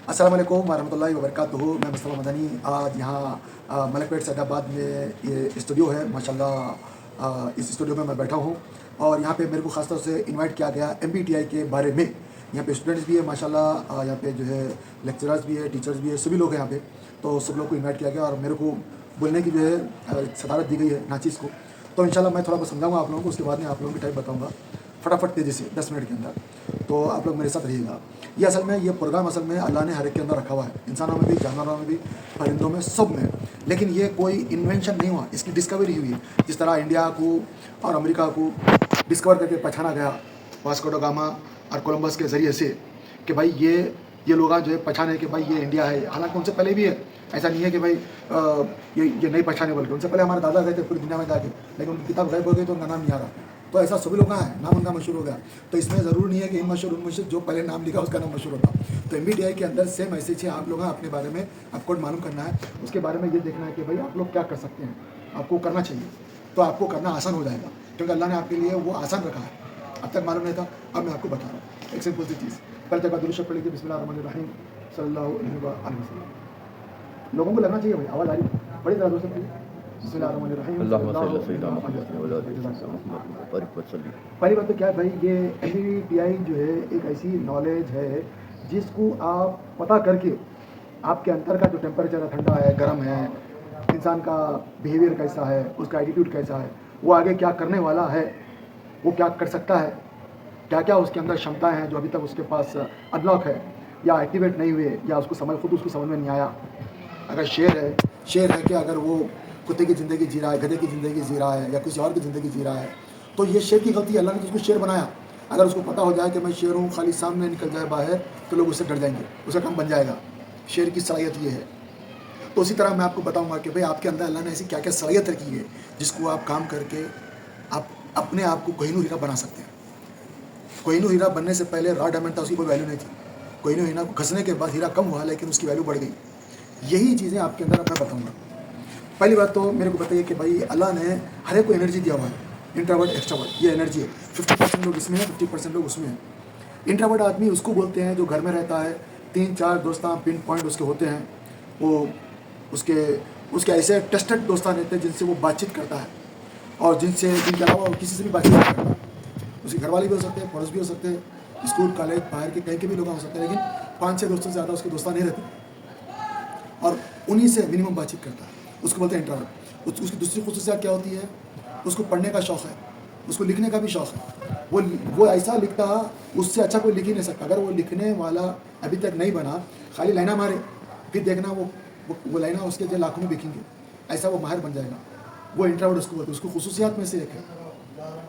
अस्सलाम वालेकुम वरहमतुल्लाहि वबरकातुहू। मैं मुस्तफ़ा मदनी आज यहाँ मलकपेट सैदाबाद में ये स्टूडियो है माशाल्लाह। इस स्टूडियो में मैं बैठा हूँ और यहाँ पे मेरे को ख़ास तौर से इनवाइट किया गया MBTI के बारे में। यहाँ पे स्टूडेंट्स भी है माशाल्लाह, यहाँ पे जो है लेक्चरर्स भी है, टीचर्स भी है, सभी लोग हैं यहाँ पे। तो सब लोग को इन्वाइट किया गया और मेरे को बोलने की जो है सदारत दी गई है नाचीज़ को। तो इंशाल्लाह मैं थोड़ा बहुत समझाऊँगा आप लोगों को, उसके बाद में आप लोगों की टाइप बताऊँगा फटाफट तेज़ी से 10 मिनट के अंदर। तो आप लोग मेरे साथ रहिएगा। ये असल में ये प्रोग्राम असल में अल्लाह ने हर एक के अंदर रखा हुआ है, इंसानों में भी, जानवरों में भी, परिंदों में, सब में। लेकिन ये कोई इन्वेंशन नहीं हुआ, इसकी डिस्कवरी हुई है। जिस तरह इंडिया को और अमेरिका को डिस्कवर करके पहचाना गया वास्को ड गामा और कोलंबस के ज़रिए से कि भाई ये लोग जो है पहचाने कि भाई ये इंडिया है। हालांकि उनसे पहले भी है, ऐसा नहीं है कि भाई ये नहीं पहचाने, बल्कि उनसे पहले हमारे दादा गए थे पूरी दुनिया में जाके, लेकिन उनकी किताब गायब हो गई तो उनका नाम नहीं आ रहा। तो ऐसा सभी लोग हैं, नाम उनका मशहूर हो गया। तो इसमें ज़रूर नहीं है कि इन मशहूर उन मशहूर जो पहले नाम लिखा उसका नाम मशहूर होता। तो MBTI के अंदर सेम मैसेज है, आप लोग हैं अपने बारे में आपको मालूम करना है, उसके बारे में ये देखना है कि भाई आप लोग क्या कर सकते हैं, आपको करना चाहिए, तो आपको करना आसान हो जाएगा, क्योंकि अल्लाह ने आपके लिए वो आसान रखा है। अब तक मालूम नहीं था, अब मैं आपको बता रहा हूँ एक सिंपल सी चीज़। पहले तक दुरूद शरीफ पढ़ लीजिए, बिस्मिल्लाहिर्रहमानिर्रहीम सल्लल्लाहु अलैहि वसल्लम। लोगों को लगना चाहिए भाई, आवाज़ आ रही है, बड़ी तरह दुरूद शरीफ पढ़िए। पहली बात तो क्या है भाई, ये MBTI जो है एक ऐसी नॉलेज है जिसको आप पता करके आपके अंदर का जो टेम्परेचर है, ठंडा है, गर्म है, इंसान का बिहेवियर कैसा है, उसका एटीट्यूड कैसा है, वो आगे क्या करने वाला है, वो क्या कर सकता है, क्या क्या उसके अंदर क्षमताएं हैं जो अभी तक उसके पास अनलॉक है या एक्टिवेट नहीं हुए, या उसको खुद उसको समझ में नहीं आया। अगर शेर है कि अगर वो कुत्ते की ज़िंदगी जी रहा है, गधे की ज़िंदगी जी रहा है, या किसी और की ज़िंदगी जी रहा है, तो ये शेर की गलती है। अल्लाह ने उसको शेर बनाया। अगर उसको पता हो जाए कि मैं शेर हूँ, खाली सामने निकल जाए बाहर, तो लोग उससे डर जाएंगे, उसका काम बन जाएगा। शेर की सलाहियत ये है। तो उसी तरह मैं आपको बताऊँगा कि भाई आपके अंदर अल्लाह ने ऐसी क्या क्या सलाहियत रखी है जिसको आप काम करके आप अपने आप को कोहिनूर हीरा बना सकते हैं। कोहिनूर हीरा बनने से पहले रॉ डायमंड था, उसकी कोई वैल्यू नहीं थी। कोहिनूर हीरा घसने के बाद हीरा कम हुआ, लेकिन उसकी वैल्यू बढ़ गई। यही चीज़ें आपके अंदर मैं बताऊँगा। पहली बात तो मेरे को बताइए कि भाई अल्लाह ने हर एक को एनर्जी दिया हुआ है, इंट्रोवर्ट एक्सट्रोवर्ट, ये एनर्जी है। 50% लोग इसमें है, 50% लोग उसमें हैं। इंट्रोवर्ट आदमी उसको बोलते हैं जो घर में रहता है, 3-4 दोस्तान पिन पॉइंट उसके होते हैं, वो उसके ऐसे टेस्टेड दोस्तान रहते हैं जिनसे वो बातचीत करता है, और जिनके अलावा किसी से भी बातचीत नहीं करता। उसके घर वाले भी हो सकते हैं, पड़ोस भी हो सकते हैं, स्कूल कॉलेज बाहर के कहीं के भी लोग हो सकते हैं, लेकिन 5-6 दोस्तों से ज़्यादा उसके दोस्तान नहीं रहते, और उन्हीं से मिनिमम बातचीत करता है। उसको बोलते हैं इंट्रोवर्ट। उसकी दूसरी खुसूसियत क्या होती है, उसको पढ़ने का शौक़ है, उसको लिखने का भी शौक़ है। वो ऐसा लिखता, उससे अच्छा कोई लिख ही नहीं सकता। अगर वो लिखने वाला अभी तक नहीं बना, खाली लाइना मारे, फिर देखना वो लाइना उसके जो लाखों में बिकेंगे, ऐसा वो माहिर बन जाएगा। वो इंट्रोवर्ट उसको बोलते हैं। उसको खुसूसियात में से एक है।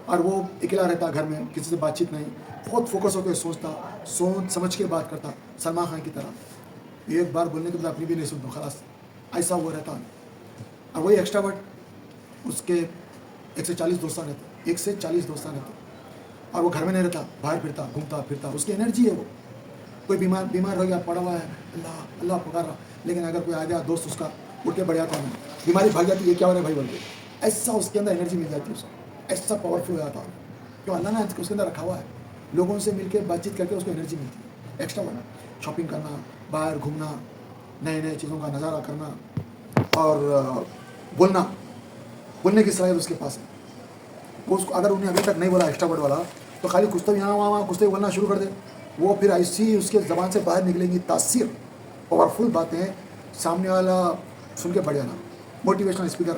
और वो अकेला रहता घर में, किसी से बातचीत नहीं, बहुत फोकस होकर सोचता, सोच समझ के बात करता, सलमान खान की तरह। एक बार बोलने के बाद अपनी भी नहीं सुनता, खलास, ऐसा वो रहता है। और वही एक्स्ट्रावर्ट, उसके 1 से 40 दोस्तान रहते, 1 से 40 दोस्तान रहते, और वो घर में नहीं रहता, बाहर फिरता, घूमता फिरता। उसकी एनर्जी है। वो कोई बीमार हो गया, पड़ा हुआ है, अल्लाह अल्लाह पुकार रहा, लेकिन अगर कोई आ गया दोस्त उसका, उठ के बढ़ जाता है, बीमारी भाग जाती है, ये क्या हो रहा है भाई बोल के। ऐसा उसके अंदर एनर्जी मिल जाती है उसको, ऐसा पावरफुल हो जाता है, क्यों अल्लाह ने उसके अंदर रखा हुआ है। लोगों से मिलकर बातचीत करके उसको एनर्जी मिलती है। एक्स्ट्रावर्ट शॉपिंग करना, बाहर घूमना, नए नए चीज़ों का नज़ारा करना, और बोलने की सलाहियत उसके पास है। वो उसको अगर उन्हें अभी तक नहीं बोला एक्स्ट्रावर्ट वाला, तो खाली कुछ तो यहाँ वहाँ कुछ तो बोलना शुरू कर दे, वो फिर ऐसी उसके ज़बान से बाहर निकलेंगी तासीर, पावरफुल बातें, सामने वाला सुन के बढ़ जाना। मोटिवेशनल स्पीकर,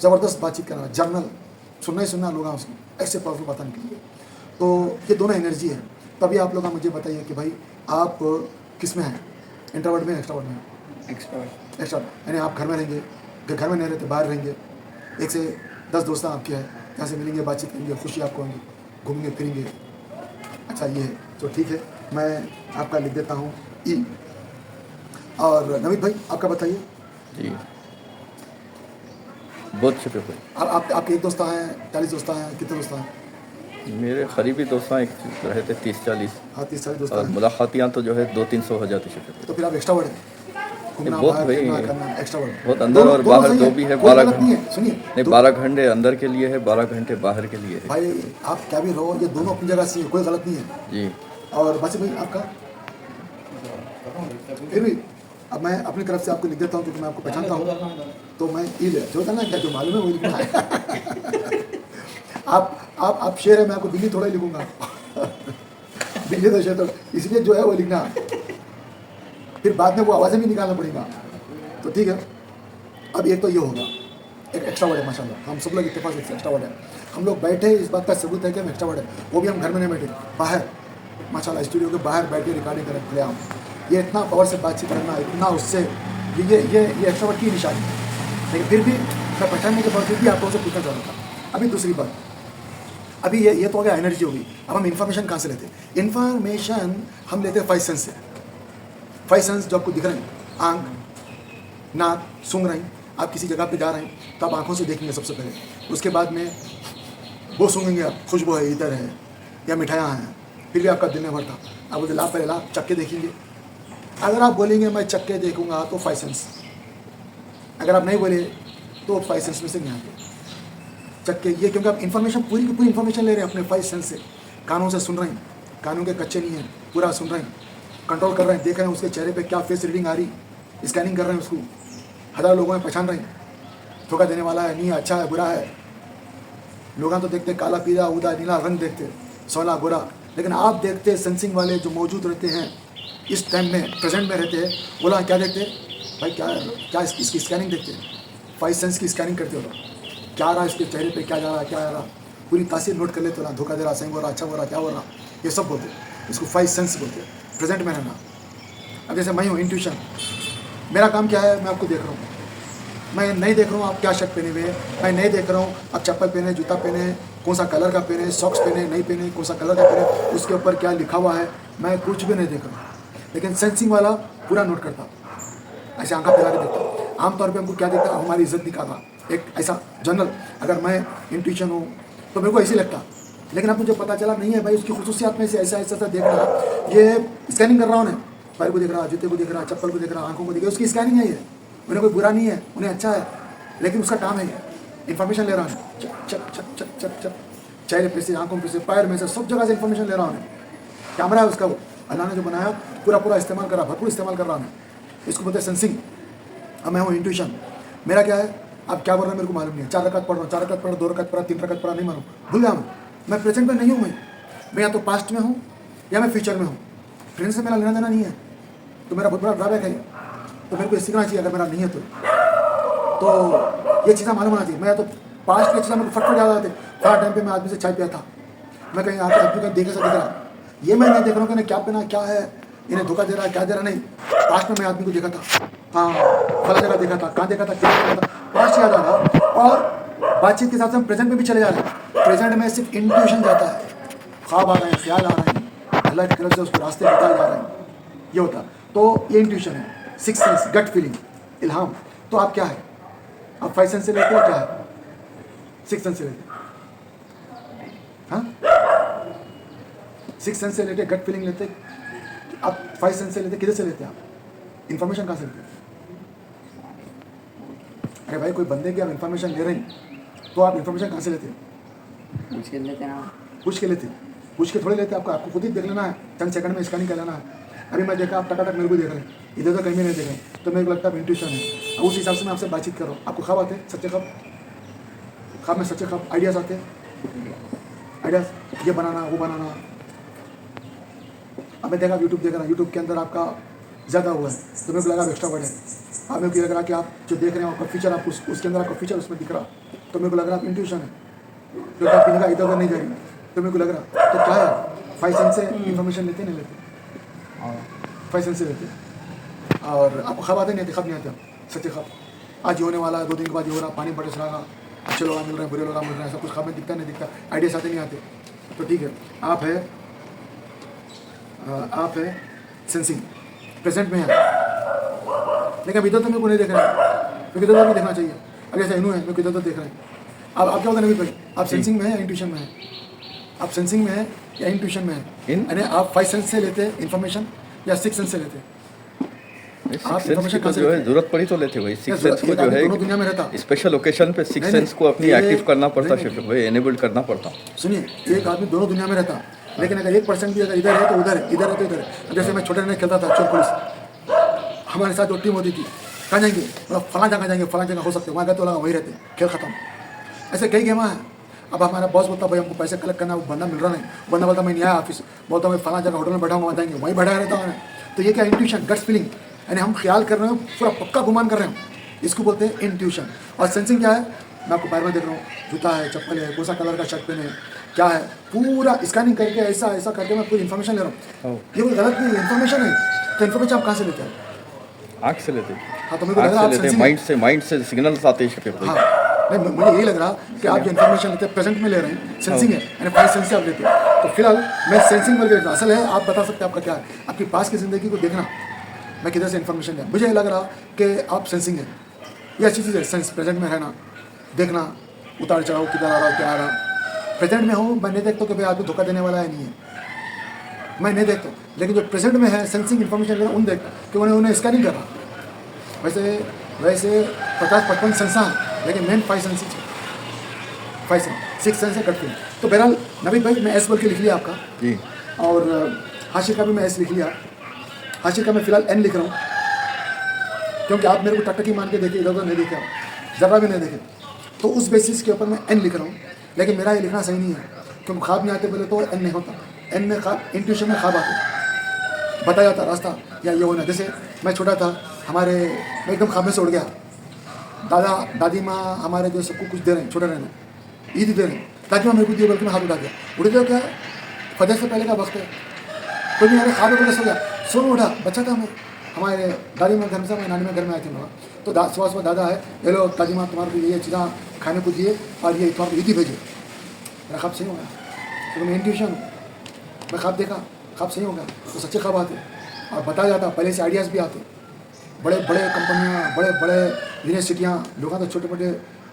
ज़बरदस्त बातचीत करना, जर्नल सुनना ही सुनना लोग उसमें, ऐसे पावरफुल बातें निकलेंगी। तो ये दोनों एनर्जी है। तभी आप लोग मुझे बताइए कि भाई आप किस में हैं, इंट्रोवर्ट में, एक्स्ट्रावर्ट में? एक्स्ट्रावर्ट यानी आप घर में रहेंगे, घर में नहीं रहते, बाहर रहेंगे, 1 से 10 दोस्त आपके हैं, यहाँ से मिलेंगे, बातचीत करेंगे, खुशी आपको होंगी, घूमेंगे फिरेंगे। अच्छा ये है, तो ठीक है, मैं आपका लिख देता हूँ ई। और नवीद भाई आपका बताइए जी। बहुत शुक्रिया भाई। आपके एक दोस्त हैं, 40 दोस्त हैं, कितने दोस्त हैं? मेरे करीबी दोस्त एक रहे थे 30-40। हाँ 30-40 दोस्त और हैं। मुलाकातियाँ तो जो है 200-300 हो जाती है। तो फिर आप एक्स्ट्रावर्ट हैं, घूमना बहुत बाहर भाई, फिरना करना, एक्स्ट्रावर्ट। बहुत अंदर और बाहर दो भी है। 12 घंटे सुनिए नहीं, 12 घंटे अंदर के लिए है, 12 घंटे बाहर के लिए है भाई। आप क्या भी रहो, ये दोनों अपनी जगह से कोई गलत नहीं है जी। और बस भाई आपका फिर भी अब मैं अपनी तरफ से आपको लिख देता हूँ क्योंकि मैं आपको पहचानता हूँ। तो मैं ई ले जो था ना क्या जो मालूम है वो लिखना है। आप शेर है, मैं आपको बिल्ली थोड़ा ही लिखूंगा। बिल्ली तो शेर तो इसलिए जो है वो लिखना, फिर बाद में वो आवाज़ें भी निकालना पड़ेगा। तो ठीक है, अब एक तो ये होगा, एक एक्स्ट्रा वर्ड है माशाल्लाह, हम सब लोग इत्तेफाक से एक्स्ट्रा वर्ड है। हम लोग बैठे इस बात का सबूत है कि हम एक्स्ट्रा वर्ड है, वो भी हम घर में नहीं बैठे, बाहर माशाल्लाह स्टूडियो के बाहर बैठ के रिकॉर्डिंग कर रहे हम। ये इतना पावर से बातचीत करना, इतना उससे ये एक्स्ट्रा वर्ड की निशानी है। लेकिन फिर भी मैं पहचानने के बावजूद भी आप लोगों से पूछना चाह रहा था। अभी दूसरी बात, अभी ये तो हो गया एनर्जी होगी। अब हम इन्फॉर्मेशन कहाँ से लेते हैं? इन्फॉर्मेशन हम लेते हैं 5 सेंस से। 5 सेंस जो आपको दिख रहे हैं, आँख, नाक, सूंघ रहे हैं। आप किसी जगह पे जा रहे हैं तो आप आँखों से देखेंगे सबसे पहले, उसके बाद में वो सूंघेंगे आप, खुशबू है, इधर है या मिठाइयाँ हैं। फिर भी आपका दिन नहीं भरता, आप बोलते ला पहले ला चक्के देखेंगे। अगर आप बोलेंगे मैं चक्के देखूंगा तो 5 सेंस, अगर आप नहीं बोले तो 5 सेंस में से नहीं आते चक्के। ये क्योंकि आप इन्फॉर्मेशन पूरी की पूरी इन्फॉर्मेशन ले रहे हैं अपने 5 सेंस से। कानों से सुन रहे हैं, कानों के कच्चे नहीं हैं, पूरा सुन रहे हैं, कंट्रोल कर रहे हैं, देख रहे हैं उसके चेहरे पे क्या फेस रीडिंग आ रही, स्कैनिंग कर रहे हैं उसको। 1000 लोगों में पहचान रहे हैं, धोखा देने वाला है, नहीं अच्छा है, बुरा है। लोग तो देखते काला, पीला, उदा, नीला रंग देखते, सोना, गोरा, लेकिन आप देखते सेंसिंग वाले जो मौजूद रहते हैं इस टाइम में, प्रेजेंट में रहते हैं, बोला क्या देखते भाई, क्या इसकी स्कैनिंग देखते हैं। 5 सेंस की स्कैनिंग करते हो, क्या आ रहा है इसके चेहरे पे, क्या जा रहा है, क्या आ रहा, पूरी तासीर नोट कर लेते हो ना, धोखा दे रहा, सही हो रहा, अच्छा हो रहा, क्या हो रहा, ये सब बोलते हैं। इसको 5 सेंस बोलते हैं, प्रेजेंट में रहना। अब जैसे मैं हूँ इंट्यूशन, मेरा काम क्या है, मैं आपको देख रहा हूँ, मैं नहीं देख रहा हूँ आप क्या शर्ट पहने हुए, मैं नहीं देख रहा हूँ आप चप्पल पहने, जूता पहने, कौन सा कलर का पहने, सॉक्स पहने, नहीं पहने, कौन सा कलर का पहने, उसके ऊपर क्या लिखा हुआ है, मैं कुछ भी नहीं देख रहा हूँ। लेकिन सेंसिंग वाला पूरा नोट करता, ऐसे आंखा फैला के देखता। आमतौर पे हमको क्या देखता, हमारी इज्जत निकालना, एक ऐसा जनरल। अगर मैं इंट्यूशन हूँ तो मेरे को ऐसे लगता, लेकिन अब मुझे पता चला नहीं है भाई, उसकी खुसूसियात में से ऐसा ऐसा देख रहा, ये स्कैनिंग कर रहा हूँ ना, पैर को देख रहा, जूते को देख रहा, चप्पल को देख रहा, आंखों को देख रहा, उसकी स्कैनिंग है। ये उन्हें कोई बुरा नहीं है, उन्हें अच्छा है, लेकिन उसका काम है इन्फॉर्मेशन ले रहा है, चप चप चप चप चप चप, चेहरे पे से, आंखों पे से, पैर में से, सब जगह से इन्फॉर्मेशन ले रहा हूँ। कैमरा है उसका, वो अल्लाह ने जो बनाया पूरा इस्तेमाल कर रहा, भरपूर इस्तेमाल कर रहा है। इसको बोलते हैं सेंसिंग। अब मैं हूँ इंट्यूशन, मेरा क्या है, आप क्या बोल रहे हैं मेरे को मालूम नहीं है। 4 रकात पढ़ रहा हूँ, 4 रकात पढ़ा, 2 रकात पढ़ा, 3 रकात पढ़ा, नहीं मालूम, भूल गया मैं प्रेजेंट में नहीं हूँ। मैं या तो पास्ट में हूँ या मैं फ्यूचर में हूँ। फ्रेंड से मेरा लेना देना नहीं है, तो मेरा बहुत बड़ा ड्रॉबैक है। तो मेरे को सीखना चाहिए, अगर मेरा नहीं है तो ये चीज़ें मालूम होना चाहिए। मैं तो पास्ट की चीज़ें मेरे को फटफट याद आते। हर टाइम पे मैं आदमी से चाय पिया था, मैं कहीं आके आदमी का देखे से दिख रहा, ये मैं नहीं देख रहा हूँ कि इन्हें क्या पहना, क्या है, इन्हें धोखा दे रहा है, क्या दे रहा नहीं। पास्ट में मैं आदमी को देखा था, हाँ फला जगह देखा था, कहाँ देखा था, क्या देखा था, पास्ट याद आ रहा। और बातचीत के साथ हम प्रेजेंट में भी चले जा रहे हैं। प्रेजेंट में सिर्फ इंट्यूशन जाता है, ख्वाब आ रहे हैं, ख्याल आ रहे हैं, अल्लाह की तरफ से उसको रास्ते बताए जा रहे हैं, ये होता। तो ये इंट्यूशन है। 6 सेंस, गट फीलिंग, इल्हाम। तो आप क्या है, आप 5 सेंस से लेते हो, क्या है 6 सेंस से लेते, हाँ 6 सेंस से लेते, गट फीलिंग लेते, आप 5 सेंस से लेते, किधर से लेते आप इन्फॉर्मेशन, कहाँ से लेते? अरे भाई, कोई बंदे की आप इन्फॉर्मेशन ले रहे हैं तो आप इन्फॉर्मेशन कहाँ से लेते? पूछ के लेते ना, पूछ के लेते, पूछ के थोड़े लेते। आपको खुद ही देख लेना है, चंद सेकंड में स्कैनिंग कर लेना है। अभी मैं देखा, आप टकाटक मेरे को देख रहे हैं, इधर तो कहीं भी नहीं देख रहे, तो मेरे को लगता है इंट्यूशन है। अब उस हिसाब से मैं आपसे बातचीत कर रहा हूँ। आपको ख्वाब आते हैं, सच्चे ख्वाब में सच्चे ख्वाब, आइडियाज़ आते हैं, आइडियाज़, ये बनाना, वो बनाना। अब मैं देखा यूट्यूब देख रहा, यूट्यूब के अंदर आपका ज़्यादा हुआ है, तो मेरे को लगा एक्स्ट्रा वर्ड है। अब मेरे को लग रहा कि आप जो देख रहे हैं आपका फीचर, आप उसके अंदर आपका फीचर उसमें दिख रहा, तो मेरे को लग रहा आप इंट्यूशन है। तो आप पीने का इधर उधर नहीं जा रही, तो मेरे को लग रहा तो क्या है, 5 सेंस से इन्फॉर्मेशन लेते नहीं लेते, 5 सेंस से लेते। और आपको ख्वाब आते नहीं आते, ख्वाब नहीं आते, सच्चे ख्वाब। आज ये होने वाला है, 2 दिन के बाद ये हो रहा, पानी बरस रहा, अच्छे लोग मिल रहे हैं, बुरे लोग मिल रहे हैं, सब कुछ ख्वाब में दिखता नहीं दिखता, आइडियाज आते नहीं आते। तो ठीक है, आप है सेंसिंग, प्रेजेंट में है, लेकिन अब इधर तो मेरे को नहीं देख रहा है, क्योंकि इधर भी देखना चाहिए। अगर ऐसा इनू है, मेरे को इधर तो देख रहे हैं। अब आप क्या होता है नबी भाई, आप सेंसिंग में है या इंट्यूशन में है? आप सेंसिंग में है या इंट्यूशन में है? यानी आप 5 सेंस से लेते हैं इन्फॉर्मेशन या 6 सेंस से लेते हैं? आप इन्फॉर्मेशन को जो है जरूरत पड़ी तो लेते हुए 6 सेंस को जो है दुनिया में रहता, स्पेशल ओकेशन पे 6 सेंस को अपनी एक्टिव करना पड़ता, एनेबल्ड करना पड़ता। सुनिए, एक आदमी दोनों दुनिया में रहता, लेकिन अगर 1% भी अगर इधर है तो उधर है, इधर है तो इधर है। जैसे मैं छोटे में खेलता था चोर पुलिस, हमारे साथ जो टीम होती थी, कहाँ जाएंगे, मतलब फलां जगह जाएंगे, फलां जगह हो सकते, वहाँ गए तो लगा वहीं रहते, खेल खत्म। ऐसे कई गेम हैं। अब हमारा बॉस बोलता भाई हमको पैसे कलेक्ट करना, वो बंदा मिल रहा नहीं, बंदा बोलता मैं नहीं आया ऑफिस, बोलता मैं फलां जगह होटल में बैठा हूँ, वहाँ जाएंगे, वहीं बैठा रहता हूँ। तो ये क्या इंट्यूशन, गट्स फीलिंग, यानी हम ख्याल कर रहे हो, पूरा पक्का गुमान कर रहे हो, इसको बोलते हैं इंट्यूशन। और सेंसिंग क्या है, मैं आपको पैर में देख रहा हूँ, जूता है, चप्पल है, कौन सा कलर का शर्ट पहने, क्या है, पूरा स्कैनिंग करके ऐसा ऐसा करके मैं पूरी इन्फॉर्मेशन ले रहा हूँ। ये कोई गलत नहीं, इन्फॉर्मेशन है। तो इन्फॉर्मेशन आप कहाँ से लेते हैं? आँख से लेते हैं। हाँ, तो मेरे को लग रहा है आप सेंसिंग है। माइंड से सिग्नल्स आते हैं शफीक भाई। हाँ, नहीं मुझे यही लग रहा कि आप जो इन्फॉर्मेशन लेते हैं प्रेजेंट में ले रहे हैं, सेंसिंग है, यानी फाइव सेंस से आप लेते हैं। तो फिलहाल मैं सेंसिंग पर लेता हूँ। असल है आप बता सकते हैं आपका क्या है, आपकी पास की ज़िंदगी को देखना, मैं किधर से इन्फॉर्मेशन लें। मुझे लग रहा कि आप सेंसिंग है, ये अच्छी चीज़ है, सेंस, प्रेजेंट में रहना, देखना उतार चढ़ाव किधर आ रहा, क्या आ रहा। प्रेजेंट में हूँ, मैं नहीं देखता कि भाई आदमी धोखा देने वाला है, नहीं है, मैं नहीं देखता। लेकिन जो प्रेजेंट में है, सेंसिंग इन्फॉर्मेशन ले रहा उन देखता कि उन्हें स्कैनिंग कर रहा। वैसे 50-55 सेंस हैं, लेकिन मेन 5 सेंस है, 5 सेंस, 6 सेंस है कट फीलिंग। तो बहरहाल नवीद भाई, मैं एस बोल के लिख लिया आपका जी, और हाशिर का भी मैं एस लिख लिया। हाशिर का मैं फिलहाल एन लिख रहा हूँ, क्योंकि आप मेरे को टकटकी मान के देखे, इधर उधर नहीं देखे, ज़रा भी नहीं देखे, तो उस बेसिस के ऊपर मैं एन लिख रहा हूँ। लेकिन मेरा ये लिखना सही नहीं है, क्योंकि ख्वाब नहीं आते बोले तो एन नहीं होता। एन में ख्वाब, इंट्यूशन में ख्वाब आते, बताया जाता रास्ता या ये होना। जैसे मैं छोटा था, मैं एकदम ख्वाब में से उड़ गया, दादा दादी माँ हमारे जो सबको कुछ दे रहे हैं, छोटे रहना, ईद दे रहे हैं, दादी माँ मेरे को दिए, बल्कि मैं हाथ उठा दिया, उड़े तो क्या फजर से पहले का वक्त है, कोई नहीं, ख्वाब में सो गया, सो उठा, बच्चा था मैं, हमारे दादी माँ घर में, मैं नानी माँ घर में आए थे वहाँ, तो सुबह सुबह दादा है, ये लो दादी माँ तुम्हारे को ये चीज़ा खाने को दिए और ये तुम्हारे को ईद भेजे। मेरा ख्वाब सही होगा, तो मैं इंट्यूशन, मैं ख्वाब देखा, ख्वाब सही होगा, तो सच्चे ख्वाब आते और बताया जाता, पहले से आइडियाज़ भी आते। बड़े बड़े कंपनियाँ, बड़े बड़े यूनिवर्सिटियाँ, लोग तो छोटे मोटे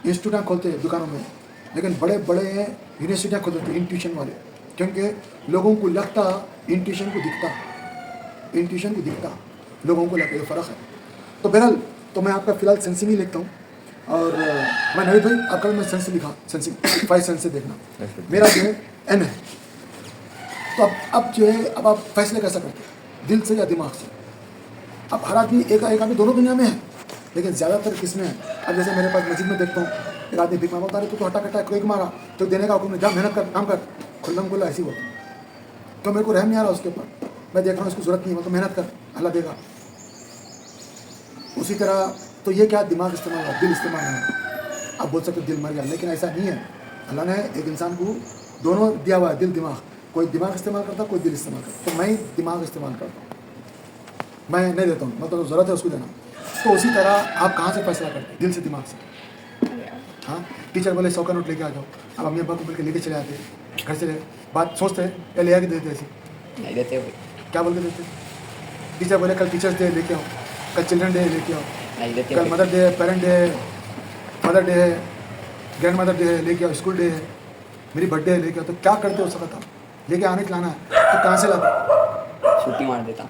इंस्टीट्यूट खोलते हैं दुकानों में, लेकिन बड़े बड़े यूनिवर्सिटियाँ खोलते थे इंट्यूशन वाले, क्योंकि लोगों को लगता इंट्यूशन को दिखता, इंट्यूशन को दिखता, लोगों को लगता, ये फ़र्क है। तो बहरहाल, तो मैं आपका फ़िलहाल सेंसिंग ही लिखता हूँ। और मैं नवीद भाई आपका मैं सेंस लिखा, सेंसिंग 5 सेंस से देखना, मेरा जो है एन है। तो अब जो है, अब आप फैसले कैसा करते हैं, दिल से या दिमाग से? अब हर आदमी एक आदमी दोनों दुनिया में है, लेकिन ज़्यादातर किस में है? अब जैसे मेरे पास मस्जिद में देखता हूँ, एक आदमी भीख मांगता है, तो हटा कटा कोई मारा तो देने का हुक्म नहीं, जा मेहनत कर, काम कर, खुल्लम खुल्ला ऐसी होती। तो मेरे को रहम नहीं आ रहा उसके ऊपर, मैं देख रहा हूँ इसको ज़रूरत नहीं है, तो मेहनत कर, अल्लाह देगा। उसी तरह तो ये क्या दिमाग इस्तेमाल है, दिल इस्तेमाल है। आप बोल सकते दिल मर गया, लेकिन ऐसा नहीं है। अल्लाह ने एक इंसान को दोनों दिया हुआ है, दिल दिमाग, कोई दिमाग इस्तेमाल करता, कोई दिल इस्तेमाल करता। तो मैं दिमाग इस्तेमाल करता हूँ, मैं नहीं देता हूँ, मतलब ज़रूरत है उसको देना। तो उसी तरह आप कहाँ से फैसला करते हैं, दिल से दिमाग से? हाँ, टीचर बोले 100 का नोट लेके आ जाओ, अब अम्मी अब्बा को बोल के लेके चले आते, घर से बात सोचते हैं या ले आके देते ऐसे? नहीं देते भाई, क्या बोल के देते? टीचर बोले कल टीचर्स डे लेके आओ, कल चिल्ड्रन डे लेके आओ, नहीं देते कल भाई। मदर डे है, पेरेंट डे है, मदर डे है, ग्रैंड मदर डे है, लेके आओ, स्कूल डे है, मेरी बर्थडे है, लेके आओ। तो क्या करते हो सकता, लेके आने के लाना है, तो कहाँ से लाते? छुट्टी मार देता।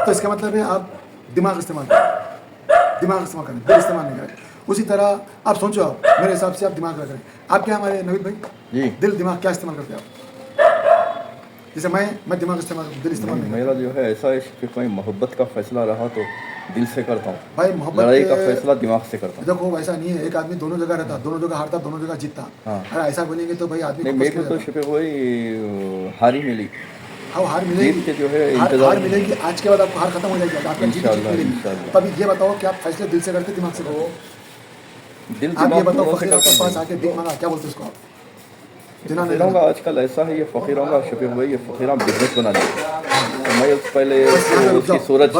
तो इसका मतलब है आप दिमाग इस्तेमाल करें, दिमाग इस्तेमाल करें, दिल इस्तेमाल नहीं करें। उसी तरह आप सोचो, आप मेरे हिसाब से आप दिमाग लगा करें। आप क्या हमारे नवीद भाई जी, दिल दिमाग क्या इस्तेमाल करते हैं आप? जैसे मैं दिमाग इस्तेमाल करता हूँ, दिल इस्तेमाल नहीं मेरा जो है ऐसा है कि कोई मोहब्बत का फैसला रहा तो दिल से करता हूँ, भाई। मोहब्बत लड़ाई का फैसला दिमाग से करता हूँ। देखो वैसा नहीं है, एक आदमी दोनों जगह रहता, दोनों जगह हारता, दोनों जगह जीतता। हाँ। अरे ऐसा बोलेंगे तो भाई आदमी नहीं, को मेरे को मुश्किल तो है। शफीक भाई हार ही मिली। हाँ, हार मिलेगी, जीत के जो है हार इंतजार मिलेगी। आज के बाद आपको हार खत्म हो जाएगी, आपका जीत इंशाल्लाह, मिलेगी। इंशाल्लाह। तो अभी ये बताओ कि आप फैसले दिल से करते दिमाग से करते? दिल आप ये दिमाग बताओ, दोनों से फकीर आपके करता पास हूँ। आके भीख मांगा, क्या बोलते उसको आप? जिन्होंने फकीरों का आजकल ऐसा है, ये फकीरों का शफीक भाई, ये फकीरा बिजनेस बना लिया। तो मैं पहले उसकी सूरत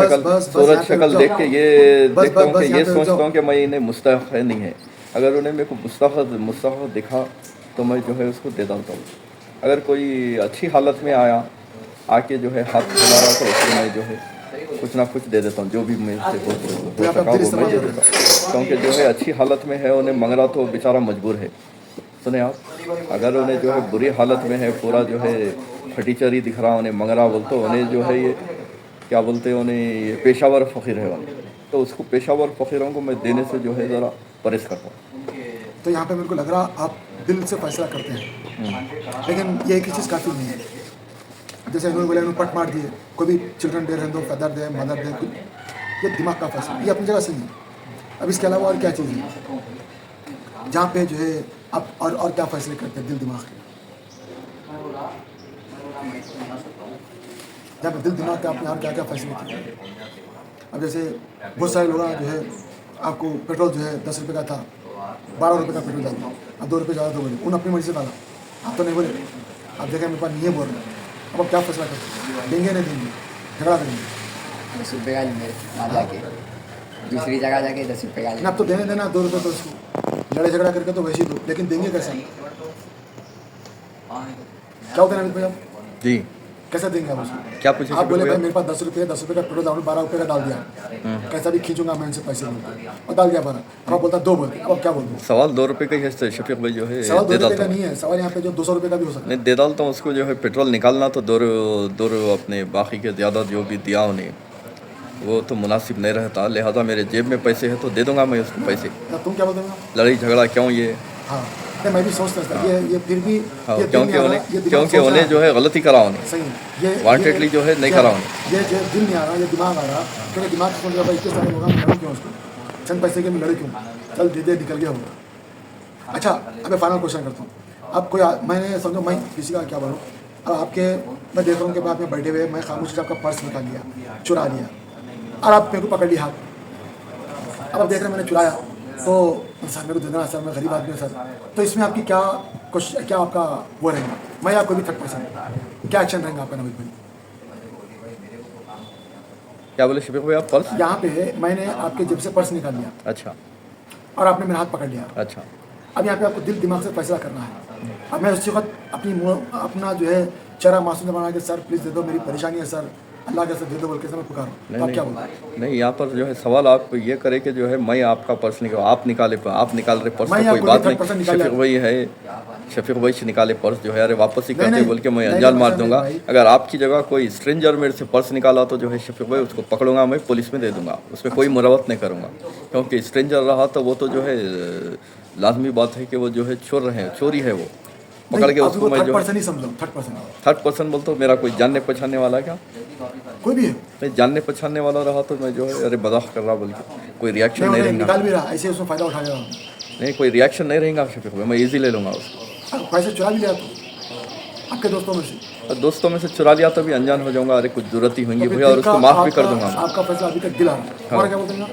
शक्ल देख के ये देखता हूँ कि ये सोचता हूँ कि मैं इन्हें मुस्तहक़ है नहीं है। अगर उन्हें मेरे को मुस्तहक़ दिखा तो मैं जो है उसको दे डालता हूँ। अगर कोई अच्छी हालत में आके जो है हाथ फैला रहा तो उसको मैं जो है कुछ ना कुछ दे देता हूँ, जो भी मेरे से हो सका वो मैं दे देता हूँ। क्योंकि जो है अच्छी हालत में है, उन्हें मंग रहा तो बेचारा मजबूर है। सुने आप, अगर उन्हें जो है बुरी हालत में है, पूरा जो है फटीचर ही दिख रहा, उन्हें मंग रहा बोलते, उन्हें जो है ये क्या बोलते हैं, उन्हें ये पेशावर फ़कीर है उन्हें, तो उसको पेशावर फ़कीरों को मैं देने से जो है ज़रा परहेज़ करता हूँ। तो यहाँ पे मेरे को लग रहा आप दिल से फैसला करते हैं, लेकिन ये एक ही चीज़ काफ़ी नहीं है। जैसे इन्होंने बोला इन्होंने पट मार दिए, कोई भी चिल्ड्रन डे रहने दो, फादर डे, मदर डे, ये दिमाग का फैसला, ये अपनी जगह सही है। अब इसके अलावा और क्या चीज़ है जहाँ पे जो है आप और क्या फैसले करते हैं दिल दिमाग के, जहाँ पे दिल दिमाग के आपने और क्या क्या फैसले किए। अब जैसे बहुत सारे लोग जो है आपको पेट्रोल जो है 10 रुपये का था 12 रुपये का पेट्रोल डाल, अब 2 रुपये ज़्यादा तो बोले, उन अपनी मर्जी से डाला, आप तो नहीं बोले, आप देखें मेरे पास नहीं है बोल रहे, अब आप क्या फैसला करते, देंगे नहीं देंगे, झगड़ा करेंगे। 10 रुपये का लेंगे, वहाँ जाके दूसरी जगह जाके 10 रुपये का ना आप तो देने देना 2 रुपये, तो उसको लड़ाई झगड़ा करके तो वैसे ही दो, लेकिन देंगे कैसे, क्या होता है अमित भैया, जी कैसे देंगे आप उसको? क्या पूछे आप बोले शफीक भाई भैया? मेरे पास 10 रुपये का पेट्रोल डालूँ, 12 रुपये का डाल दिया, कैसा भी खींचूंगा मैं इनसे पैसे बोलता, और डाल दिया 12, अब आप बोलता 2 बोलते, अब आप क्या बोलते? सवाल 2 रुपये का ही है शफीक भाई, जो है सवाल 2 दे रुपये डालता का हूँ। नहीं है, सवाल यहाँ पे जो 200 रुपये का भी हो सकता है। नहीं दे डालता हूँ उसको, जो है पेट्रोल निकालना तो दो अपने बाकी के ज़्यादा जो भी दिया उन्हें वो तो मुनासिब नहीं रहता, लिहाजा मेरे जेब में पैसे है तो दे दूंगा मैं उसको पैसे। तुम क्या बोलते हो? लड़ाई झगड़ा क्यों ये? हाँ नहीं, मैं भी सोचता था ये फिर भी हाँ, ये दिल क्योंकि में आ रहा, उन्हें ये दिमाग क्योंकि सोच रहा उन्हें है। जो है गलती करा उन्हें, सही है, ये वांटेडली जो है नहीं करा उन्हें। ये दिल नहीं आ रहा, ये दिमाग आ रहा, क्योंकि दिमाग सोच रहा भाई इतने सारे लोग लड़ूँ क्यों उसको, चंद पैसे के मैं लड़े क्यों, चल दे दे निकल गया होगा। अच्छा अब फाइनल क्वेश्चन करता हूँ, अब कोई मैंने समझो मैं किसी का क्या बोलूँ, अब आपके मैं देख रहा हूँ कि आप में बैठे हुए, मैं खामोशी से आपका पर्स निकाल लिया, चुरा लिया, और आप मेरे को पकड़ लिया हाथ, अब आप देख रहे हैं मैंने चुराया, तो सर मेरे को दे देना सर, मैं गरीब आदमी हूँ सर, तो इसमें आपकी क्या आपका वो रहेगा, मैं या कोई भी 3rd पर्सन, क्या एक्शन रहेगा आपका नवीद भाई? क्या बोले शफीक भाई आप? पर्स? यहाँ पे मैंने आपके जेब से पर्स निकाल लिया अच्छा और आपने मेरा हाथ पकड़ लिया, अच्छा। अब यहाँ पे आपको दिल दिमाग से फैसला करना है। अब मैं उसी वक्त अपना जो है चेहरा मासूम बना के सर प्लीज़ दे दो, मेरी परेशानी है सर, अल्लाह के सर दे दो बोल के सर मैं पुकारूँ, तो आप क्या बोलते? नहीं यहाँ पर जो है सवाल आप ये करे कि जो है मैं आपका पर्स आप निकाल रहे पर्स, मैं तो कोई आपको बात third person नहीं। निकाल शफीक भाई है, शफीक भाई से निकाले पर्स जो है, अरे वापस ही करते नहीं, बोल के मैं नहीं, अंजान नहीं, मार नहीं, दूंगा। भाई। अगर आपकी जगह कोई स्ट्रेंजर मेरे से पर्स निकाला तो जो है शफीक भाई उसको पकड़ूंगा मैं, पुलिस में दे दूंगा, उसमें कोई मुरवत नहीं करूंगा, क्योंकि स्ट्रेंजर रहा तो वो तो जो है लाजमी बात है कि वो जो है चोरी है, वो पकड़ के उसको मैं जो 3rd पर्सन ही समझो, 3rd पर्सन 3rd पर्सन बोलते हो, मेरा कोई जानने पहचानने वाला क्या? कोई भी है, नहीं जानने पहचानने वाला रहा तो मैं जो है अरे मजाक कर रहा बोल के कोई रिएक्शन नहीं रहेगा। निकाल भी रहा, ऐसे उसमें फ़ायदा उठा रहा, नहीं कोई रिएक्शन नहीं रहेगा शफीक भाई, मैं इजी ले लूँगा उसको। पैसे चुरा भी लिया तो आपके दोस्तों में से, और दोस्तों में से चुरा लिया तो भी अनजान हो जाऊंगा, अरे कुछ जरूरत ही होंगी तो भैया, और उसको माफ़ भी कर दूंगा मैं। आपका फैसला अभी तक दिला रहा, और क्या बोलते हैं आप?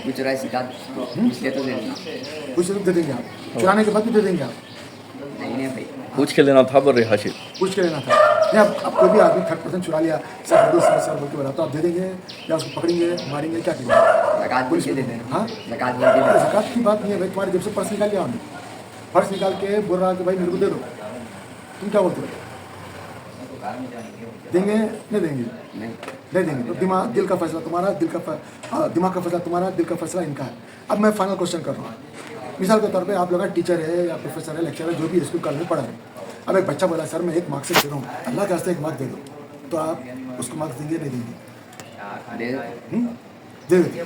कुछ चुराई सिखा इसलिए तो दे देना, कुछ दे देंगे आप, चुराने के बाद भी दे देंगे आप, नहीं भाई पूछ के लेना था बोल रहे हाशिद। पूछ के लेना था। नहीं अब कोई भी आदमी 3rd पर्सन चुरा लिया सर दो सर बोल के बोला, तो आप दे देंगे या उसको पकड़ेंगे मारेंगे, क्या करेंगे? ज़कात बोल के दे देना, हाँ ज़कात बोल के दे देना। ज़कात की बात नहीं है भाई, तुम्हारे जेब से पर्स निकाल लिया हमने, पर्स निकाल के बोल रहा कि भाई मेरे को दे दो, तुम क्या बोलते हो? देंगे नहीं देंगे? नहीं देंगे, तो दिल का फैसला तुम्हारा, दिमाग का फैसला तुम्हारा, दिल का फैसला इनका है। अब मैं फाइनल क्वेश्चन कर रहा हूँ, मिसाल के तौर पे आप लोग टीचर है या प्रोफेसर है, लेक्चर है, जो भी स्कूल कॉलेज में पढ़ा है, अब एक बच्चा बोला सर मैं 1 मार्क्स से दे रहा हूँ, अल्लाह के वास्ते 1 मार्क्स दे दो, तो आप उसको मार्क्स देंगे नहीं देंगे? दे दो। दे देते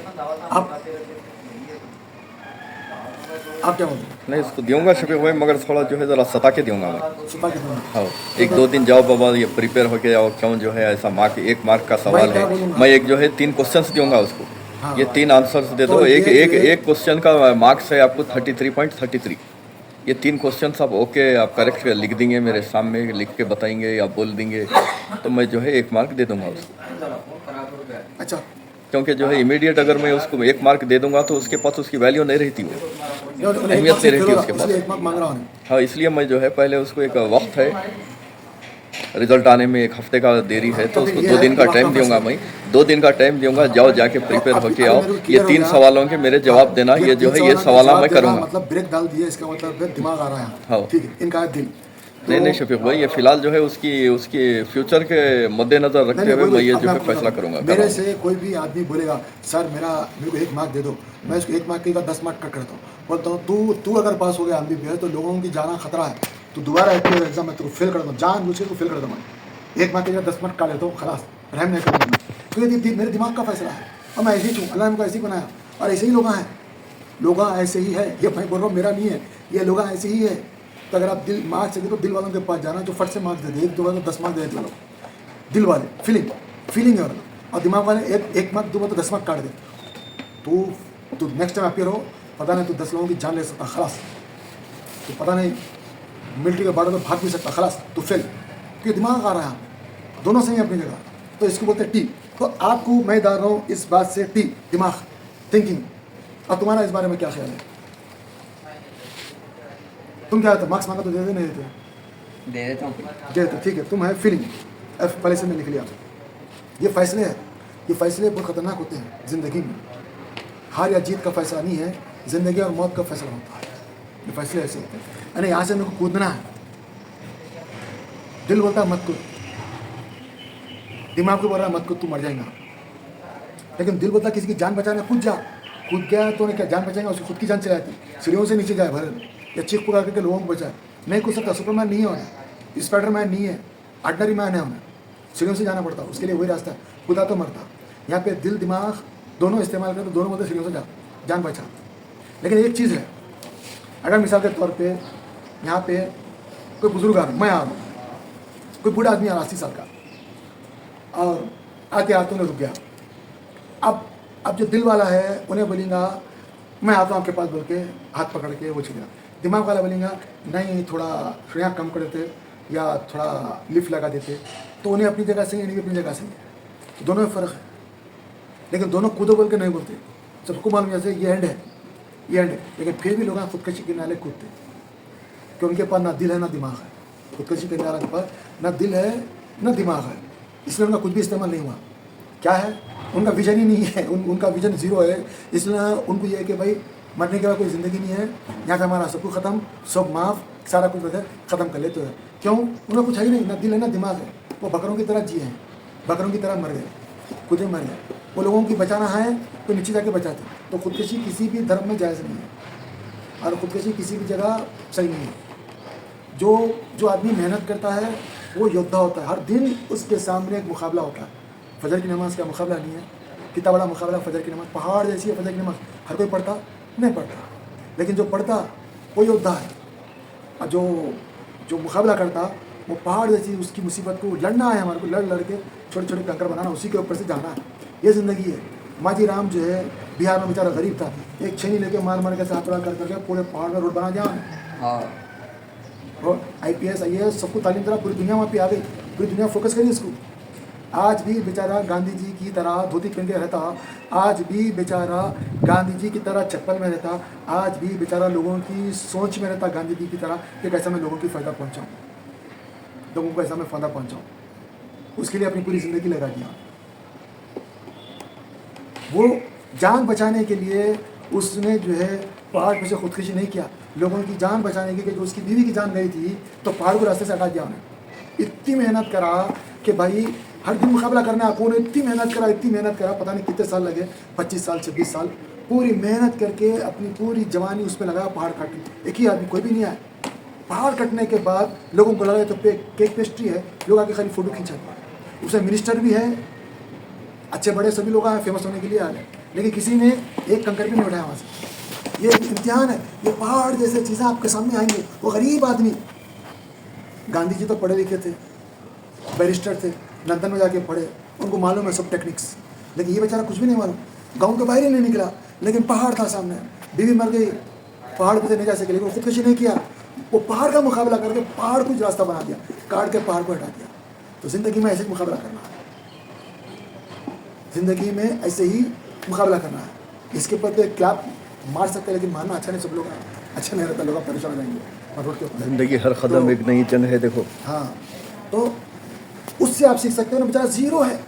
आप क्या बोलते हैं? नहीं उसको दूंगा शफीक भाई, मगर थोड़ा जो है ज़रा सता के दूंगा मैं। सुता के दूंगा, हाँ 1-2 दिन जाओ बाबा, ये प्रिपेयर होके आओ, क्यों जो है ऐसा 1 मार्क का सवाल मैं क्या है, बोलूँगा? मैं एक जो है 3 क्वेश्चंस दूंगा उसको, हाँ। ये 3 आंसर्स दे दो, तो एक ये एक जो है- एक क्वेश्चन का मार्क्स है आपको 33.33, ये 3 क्वेश्चंस आप ओके आप करेक्ट लिख देंगे, मेरे सामने लिख के बताएंगे या बोल देंगे, तो मैं जो है 1 मार्क दे दूंगा उसको। अच्छा क्योंकि जो है इमीडिएट अगर मैं उसको 1 मार्क दे दूंगा तो उसके पास उसकी वैल्यू नहीं रहती, वो अहमियत नहीं रहती उसके पास। 1 मार्क मांग रहा हूँ, हाँ इसलिए मैं जो है पहले उसको एक वक्त है रिजल्ट आने में 1 हफ्ते का देरी है, तो उसको 2 दिन का टाइम दूंगा मैं, 2 दिन का टाइम दूंगा, जाओ जाके प्रिपेयर होके आओ, ये 3 सवालों के मेरे जवाब देना, ये जो है ये सवाल मैं करूँगा। मतलब ब्रेक डाल दिए, इसका मतलब फिर दिमाग आ रहा है, हाँ। ठीक है, इनका है दिल। नहीं शफीक भाई, ये फिलहाल जो है उसकी फ्यूचर के मद्देनजर रखते हुए मैं ये जो है फैसला करूँगा। मेरे से कोई भी आदमी बोलेगा सर मेरे को 1 मार्क दे दो, मैं इसको 1 मार्क के बाद 10 मार्क कट करता हूँ, बोलता हूँ तू अगर पास हो गया MBBS तो लोगों की जाना खतरा है, तो दोबारा एग्जाम में तेरे को फेल कर दूँ, जान बुझ के को फेल कर दूँ, मैं 1 मार्क के बाद 10 मार्क काट लेता हूँ, खलास रहम नहीं करूँगा, क्योंकि मेरे दिमाग का फैसला है, और मैं ऐसे ही हूँ, अल्लाह ने मुझको ऐसे ही बनाया, और ऐसे ही लोग हैं, लोग ऐसे ही है, ये मैं बोल रहा हूँ मेरा नहीं है, ये लोग ऐसे ही है, तो अगर आप दिल मार्क्स चाहिए तो दिल वालों के पास जाना जो फट से मार्क्स दे दे, 1 2 बार तो 10 मार्क्स दे देते हैं लोग। दिल वाले फीलिंग है और दिमाग वाले एक मार्क 2 बार तो 10 मार्क काट दे। तो नेक्स्ट टाइम अपियर हो, पता नहीं तो 10 लोगों की जान ले सकता, खलास। तो पता नहीं मिलिट्री के बॉर्डर पर भाग भी सकता, खलास तो फेल, क्योंकि दिमाग आ रहा है, दोनों सही है अपनी जगह। तो इसको बोलते हैं टी। तो आपको मैं डाल रहा हूँ इस बात से, टी दिमाग, थिंकिंग। अब तुम्हारा इस बारे में क्या ख्याल है? तुम क्या होता, मार्क्स मांगा तो दे दे, नहीं देते? दे देता हूँ। दे देते, ठीक है। तुम है फीलिंग, एफ पहले से मैं लिख लिया। ये फैसले हैं, ये फैसले बहुत खतरनाक होते हैं ज़िंदगी में। हार या जीत का फैसला नहीं है, ज़िंदगी और मौत का फैसला होता है। ये फैसले ऐसे होते हैं। अरे यहाँ से मेरे को कूदना है, दिल बोलता है मत कूद, दिमाग को बोल रहा है मत कूद, तू मर जाएगा। लेकिन दिल बोलता है किसी की जान बचाना, कूद जा। कूद गया तो उन्हें क्या जान बचाएगा, उसकी खुद की जान चला जाती, सीढ़ियों से नीचे जाए भर, या चीख पुकार करके लोगों को बचाए। नहीं कूद सकता, सुपरमैन नहीं है होना, स्पाइडरमैन नहीं है, ऑर्डिनरी मैन है होना, सीढ़ियों से जाना पड़ता, उसके लिए वही रास्ता है, खुदा तो मरता। यहाँ पे दिल दिमाग दोनों इस्तेमाल करें तो दोनों बोलते सीढ़ियों से जा, जान बचा। लेकिन एक चीज़ है, अगर मिसाल के तौर पे यहाँ पे कोई बुजुर्ग आ रहा, मैं आ रहा हूँ, कोई बूढ़ा आदमी आ रहा 80 साल का, और आते आते उन्हें रुक गया। अब जो दिल वाला है उन्हें बोलेगा मैं आता हूँ आपके पास, बोल के हाथ पकड़ के वो चलेगा। दिमाग वाला बोलेगा नहीं, थोड़ा श्रेया कम कर देते या थोड़ा लिफ्ट लगा देते, तो उन्हें अपनी जगह सही है, नहीं अपनी जगह सही है। दोनों में फ़र्क है, लेकिन दोनों कूदो बोल के नहीं बोलते। सबको मालूम जैसे ये एंड है, ये एंड है, लेकिन फिर भी लोग खुदकशी के नाले कूदते, कि उनके पास ना दिल है ना दिमाग है। खुदकशी करने वाले के पास ना दिल है ना दिमाग है, इसलिए उनका कुछ भी इस्तेमाल नहीं हुआ। क्या है, उनका विजन ही नहीं है, उनका विजन ज़ीरो है। इसलिए उनको ये है कि भाई मरने के बाद कोई ज़िंदगी नहीं है, यहाँ का हमारा सब कुछ ख़त्म, सब माफ़, सारा कुछ ख़त्म कर लेते हैं। क्यों? उनका कुछ है ही नहीं, ना दिल है ना दिमाग है। वो बकरों की तरह जिए हैं, बकरों की तरह मर गए, खुद ही मर गए। वो लोगों की बचाना है तो नीचे जाके बचाते। तो खुदकशी किसी भी धर्म में जायज़ नहीं है, और खुदकशी किसी भी जगह सही नहीं है। जो आदमी मेहनत करता है वो योद्धा होता है। हर दिन उसके सामने एक मुकाबला होता है। फजर की नमाज़ का मुकाबला नहीं है, कितना बड़ा मुकाबला फजर की नमाज़, पहाड़ जैसी है फजर की नमाज़। हर कोई पढ़ता नहीं पढ़ता, लेकिन जो पढ़ता वो योद्धा है। और जो मुकाबला करता वो पहाड़ जैसी, उसकी मुसीबत को लड़ना है, हमारे को लड़ के छोटे छोटे कंकर बनाना, उसी के ऊपर से जाना है। ये ज़िंदगी है। माजी राम जो है बिहार में बेचारा गरीब था, एक छेनी लेके मार के साथ कर करके पूरे पहाड़ में रोड बना दिया। और IPS IAS सबको तालीम दरा, पूरी दुनिया वहाँ पे आ गई, पूरी दुनिया फोकस करी इसको। आज भी बेचारा गांधी जी की तरह धोती पहन के रहता, आज भी बेचारा गांधी जी की तरह चप्पल में रहता, आज भी बेचारा लोगों की सोच में रहता गांधी जी की तरह कि कैसा मैं लोगों की फ़ायदा पहुँचाऊँ, लोगों को ऐसा मैं फ़ायदा पहुँचाऊँ। उसके लिए अपनी पूरी ज़िंदगी लगा दिया। वो जान बचाने के लिए उसने जो है पहाड़ पे से खुदकशी नहीं किया, लोगों की जान बचाने के लिए। जो उसकी बीवी की जान गई थी तो पहाड़ को रास्ते से हटा दिया उन्हें। इतनी मेहनत करा कि भाई हर दिन मुकाबला करना है आपको, इतनी मेहनत करा, पता नहीं कितने साल लगे, 25 साल 26 साल, पूरी मेहनत करके अपनी पूरी जवानी उसमें लगाया पहाड़ काटने। एक ही आदमी, कोई भी नहीं आया। पहाड़ कटने के बाद लोगों को लगा तो केक पेस्ट्री है, लोग आके खाली फ़ोटो खींचाते। उसमें मिनिस्टर भी है, अच्छे बड़े सभी लोग आए, फेमस होने के लिए आ गए, लेकिन किसी ने एक कंकर भी नहीं उठाया वहाँ से। ये इम्तिहान है, ये पहाड़ जैसे चीज़ें आपके सामने आएंगे। वो गरीब आदमी, गांधी जी तो पढ़े लिखे थे, बैरिस्टर थे, लंदन में जाके पढ़े, उनको मालूम है सब टेक्निक्स, लेकिन ये बेचारा कुछ भी नहीं मालूम, गांव के बाहर ही नहीं निकला, लेकिन पहाड़ था सामने, बीवी मर गई, पहाड़ पे नहीं जा सके, लेकिन खुदकशी नहीं किया। वो पहाड़ का मुकाबला करके पहाड़ को रास्ता बना दिया, काट के पहाड़ को हटा दिया। तो ज़िंदगी में ऐसे मुकाबला करना है, ज़िंदगी में ऐसे ही मुकाबला करना है। इसके ऊपर तो क्लैप मार सकते हैं, लेकिन मारना अच्छा नहीं, सब लोग अच्छा नहीं रहता, लोग परेशान हो जाएंगे और रोड के ऊपर। ज़िंदगी हर कदम एक नई जंग है। देखो हाँ, तो उससे आप सीख सकते हो ना। बेचारा ज़ीरो है,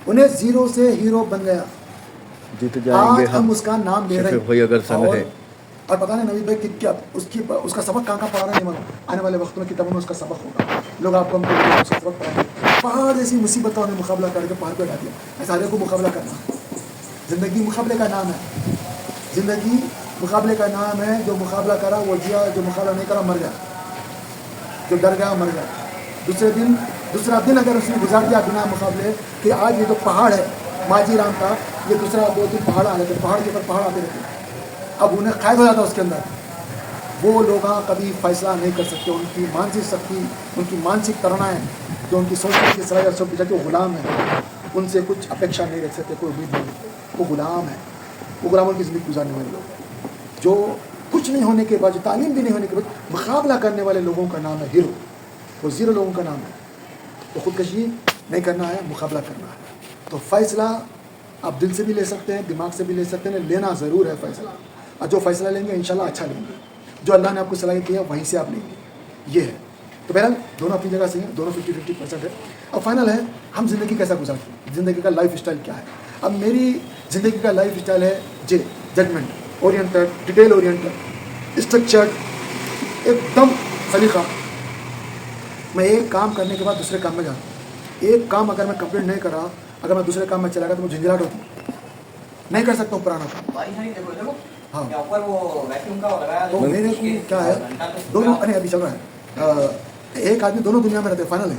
उन्हें ज़ीरो से हीरो बन गया। जीत जाएंगे हम उसका नाम ले रहे हैं भाई अगर संग है। और पता नहीं नवीद भाई कि क्या उसका सबक कहाँ पढ़ा रहे हैं, नहीं मालूम। आने वाले वक्त में किताबों में उसका सबक होगा, लोग आपको उसका सबक पढ़ाएंगे। पहाड़ जैसी मुसीबतों ने मुकाबला करके पहाड़ पर हटा दिया। ऐसा हर को मुकाबला करना, ज़िंदगी मुकाबले का नाम है। ज़िंदगी मुकाबले का नाम है। जो मुकाबला करा वो जिया, जो मुकाबला नहीं करा मर गया, जो डर गया मर गया। दूसरा दिन अगर उसने गुजार दिया बिना मुकाबले कि आज ये जो पहाड़ है माजी राम का, ये दूसरा 2 दिन पहाड़ आ जाते, पहाड़ के ऊपर पहाड़ आते रहते, अब उन्हें कैद हो जाता उसके अंदर। वो लोग कभी फैसला नहीं कर सकते। उनकी मानसिक शक्ति, उनकी मानसिक तरणा है, जो उनकी सोचने की सलाहियत सब वो गुलाम है, उनसे कुछ अपेक्षा नहीं रख सकते, कोई उम्मीद नहीं रखते। वो गुलाम है, वो गुलामों की ज़िंदगी गुजारने वाले लोग हैं। जो कुछ नहीं होने के बाद, जो तालीम भी नहीं होने के बाद मुकाबला करने वाले लोगों का नाम है हीरो। वो ज़ीरो लोगों का नाम है। तो खुदकशी नहीं करना है, मुकाबला करना है। तो फ़ैसला आप दिल से भी ले सकते हैं, दिमाग से भी ले सकते हैं, लेना ज़रूर है फ़ैसला। और जो फ़ैसला लेंगे इंशाल्लाह अच्छा लेंगे। जो अल्लाह ने आपको सलाहियत दी है वहीं से आप लेंगे, ये है। तो बहरहाल दोनों अपनी जगह से हैं, दोनों 50-50% है। अब फाइनल है हम ज़िंदगी कैसा गुजारते हैं, ज़िंदगी का लाइफ स्टाइल क्या है। अब मेरी ज़िंदगी का लाइफ स्टाइल है judgement oriented, detail oriented, structured, एकदम सलीका। मैं एक काम करने के बाद दूसरे काम में जाता हूँ। एक काम अगर मैं कंप्लीट नहीं करा, अगर मैं दूसरे काम में चला गया तो मुझे झंझलाहट होती है, नहीं कर सकता हूँ पुराना काम। हाँ, तो मेरे को क्या है, दोनों अरे अभी चल रहा है, एक आदमी दोनों दुनिया में रहते हैं। फाइनल है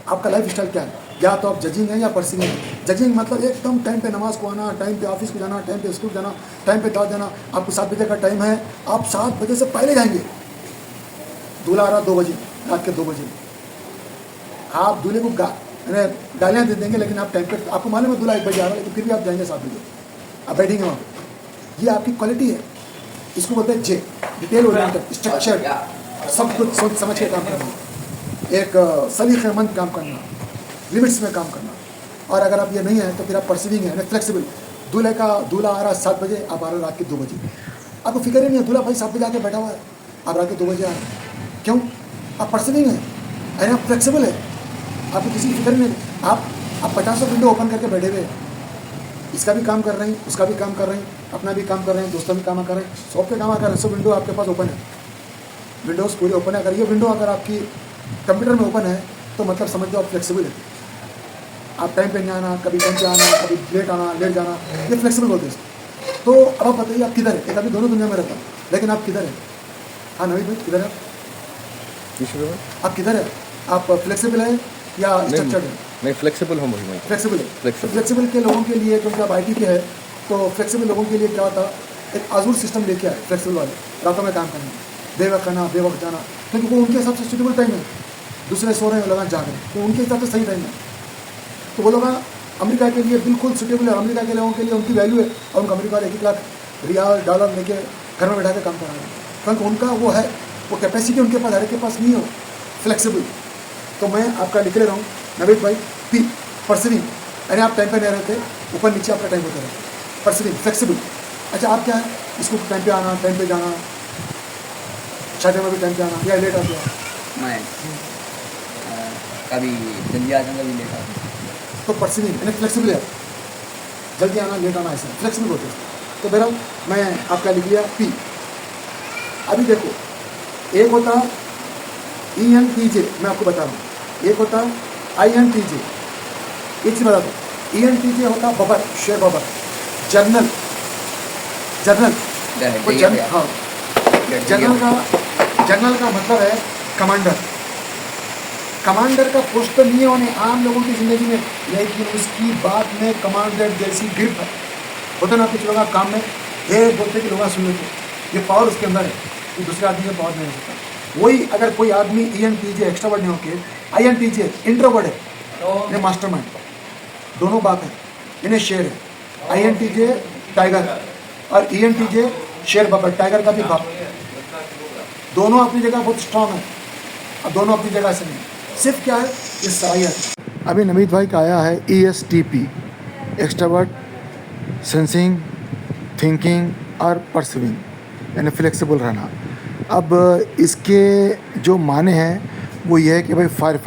आपका लाइफ स्टाइल क्या है, या तो आप जजिंग हैं या परसिंग हैं। जजिंग मतलब एकदम टाइम पे नमाज को आना, टाइम पे ऑफिस को जाना, टाइम पे स्कूल जाना, टाइम पे दावत देना। आपको 7 बजे का टाइम है, आप 7 बजे से पहले जाएंगे। दूल्हा आ रहा 2 बजे, रात के 2 बजे, आप दूल्हे को गालियाँ दे देंगे, लेकिन आप टाइम पे, आपको मालूम है दूल्हा 1 बजे आ रहा है, लेकिन फिर भी आप जाएंगे 7 बजे, आप बैठेंगे वहाँ पर। ये आपकी क्वालिटी है। इसको बोलते हैं डिटेल ओरिएंटेड, स्ट्रक्चर, सब कुछ सोच समझ के काम करना, एक सलीक़ेमंद काम करना, लिमिट्स में काम करना। और अगर आप ये नहीं है तो फिर आप परसिविंग है, फ्लेक्सिबल। दूल्हा आ रहा 7 बजे, आप आ रहे रात के 2 बजे, आपको फिक्र ही नहीं है। दूल्हा भाई 7 बजे आके बैठा हुआ है, आप रात के 2 बजे आ रहे हैं, क्यों? आप परसिविंग है, अरे आप फ्लेक्सिबल है, आपको किसी की फिक्र नहीं है। आप 50 विंडो ओपन करके बैठे हुए, इसका भी काम कर रहे हैं, उसका भी काम कर रहे हैं, अपना भी काम कर रहे हैं, दोस्तों भी काम कर रहे हैं, सबके काम कर रहे हैं। सब विंडो आपके पास ओपन है, विंडोज़ पूरी ओपन है। अगर ये विंडो अगर आपकी कंप्यूटर में ओपन है तो मतलब समझ लो आप फ्लेक्सिबल है। आप टाइम पे नहीं आना, कभी टाइम पे आना, कभी लेट आना, लेट जाना, ये फ्लेक्सिबल होते हैं। तो अब आप बताइए आप किधर है? एक अभी दोनों दुनिया में रहता है, लेकिन आप किधर है? हाँ नवीद भाई, किधर है आप? किधर है आप? फ्लेक्सिबल है या स्ट्रक्चर्ड है? नहीं, फ्लेक्सिबल हूँ भाई। फ्लेक्सिबल है। फ्लेक्सिबल के लोगों के लिए, क्योंकि आप IT के है, तो फ्लेक्सिबल लोगों के लिए क्या होता, एक आजूर सिस्टम लेके आए फ्लेक्सिबल वाले, रातों में काम करना, बेवक्त खाना, बेवक्त जाना, क्योंकि वो उनके हिसाब से सूटेबल टाइम है। दूसरे सो रहे हैं, लोग जाग रहे हैं, तो उनके हिसाब से सही टाइम है। तो वो लोग अमेरिका के लिए बिल्कुल सूटेबल है। अमेरिका के लोगों के लिए उनकी वैल्यू है, और उनका अमेरिका 1 लाख रियाल डॉलर लेके घर में बैठा के काम करा रहे हैं, क्योंकि उनका वो है, वो कैपेसिटी उनके पास, हर एक के पास नहीं हो, फ्लेक्सिबल। तो मैं आपका लिख ले रहा हूँ नवीद भाई, P परसिविंग, यानी आप टाइम पे नहीं रहते, ऊपर नीचे आपका टाइम होता है। Perceiving, flexible. अच्छा आप क्या है, इसको टाइम पे आना, टाइम पे जाना, शादी में भी टाइम पे आना, या लेट आ गया? मैं कभी जल्दी आ जाऊँगा, कभी लेट आ जाऊँगा। तो परसिविंग यानी फ्लेक्सिबल है, जल्दी आना, लेट आना, ऐसा फ्लेक्सिबल होते हैं। तो बहरहाल मैं आपका लिख लिया P। अभी देखो, एक होता ENTJ, मैं आपको बता रहा हूँ, एक होता INTJ। एक चीज़ बता दो, ENTJ होता बबर, शेर बबर, जर्नल, जर्नल, हाँ, जर्नल का मतलब है कमांडर। कमांडर का पोस्ट तो नहीं होने आम लोगों की ज़िंदगी में, लेकिन उसकी बात में कमांडर जैसी ग्रिप है। होता ना कुछ लोग काम में ये बोलते कि लोग सुन लेते, ये पावर उसके अंदर है, कि दूसरे आदमी में पावर नहीं हो सकता। वही अगर कोई आदमी ENTJ एक्स्ट्रावर्ट नहीं होके INTJ इंट्रोवर्ट है, ये मास्टरमाइंड, दोनों बात है। इन्हें शेर है, INTJ टाइगर और ENTJ शेर बबर, टाइगर का भी बाप। दोनों अपनी जगह बहुत स्ट्रांग है, और दोनों अपनी जगह से नहीं, सिर्फ क्या है इस सलाहियत। अभी नवीद भाई का आया है ESTP, एक्स्ट्रावर्ट, सेंसिंग, थिंकिंग और परसिविंग, यानी फ्लेक्सिबल रहना। अब इसके जो माने हैं वो ये है कि भाई फायर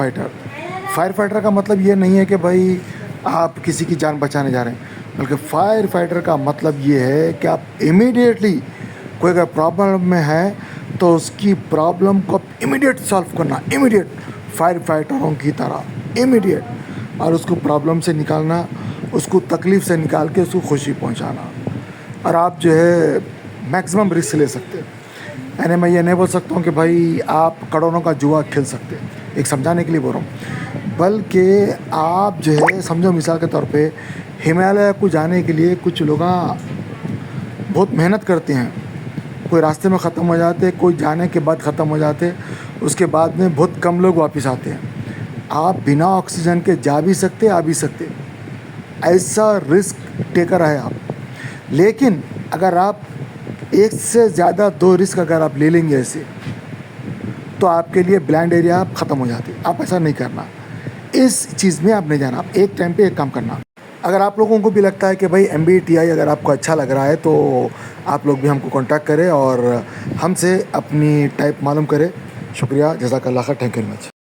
फाइटर का मतलब ये नहीं है कि भाई आप किसी की जान बचाने जा रहे हैं, बल्कि फायर फाइटर का मतलब ये है कि आप इमीडिएटली कोई अगर प्रॉब्लम में है तो उसकी प्रॉब्लम को इमीडिएट सॉल्व करना, इमीडिएट फायर फाइटरों की तरह इमीडिएट, और उसको प्रॉब्लम से निकालना, उसको तकलीफ़ से निकाल के उसको खुशी पहुंचाना। और आप जो है मैक्सिमम रिस्क ले सकते हैं। यानी मैं ये नहीं बोल सकता हूँ कि भाई आप करोड़ों का जुआ खेल सकते हैं, एक समझाने के लिए बोल रहा हूँ, बल्कि आप जो है समझो मिसाल के तौर पे हिमालय को जाने के लिए कुछ लोग बहुत मेहनत करते हैं, कोई रास्ते में ख़त्म हो जाते, कोई जाने के बाद ख़त्म हो जाते, उसके बाद में बहुत कम लोग वापस आते हैं। आप बिना ऑक्सीजन के जा भी सकते, आ भी सकते, ऐसा रिस्क टेकर है आप। लेकिन अगर आप एक से ज़्यादा 2 रिस्क अगर आप ले लेंगे ऐसे, तो आपके लिए ब्लाइंड एरिया आप ख़त्म हो जाते। आप ऐसा नहीं करना, इस चीज़ में आप नहीं जाना, आप एक टाइम पे एक काम करना। अगर आप लोगों को भी लगता है कि भाई MBTI अगर आपको अच्छा लग रहा है, तो आप लोग भी हमको कांटेक्ट करें और हमसे अपनी टाइप मालूम करें। शुक्रिया, जज़ाकल्लाह खैर, थैंक यू वेरी मच।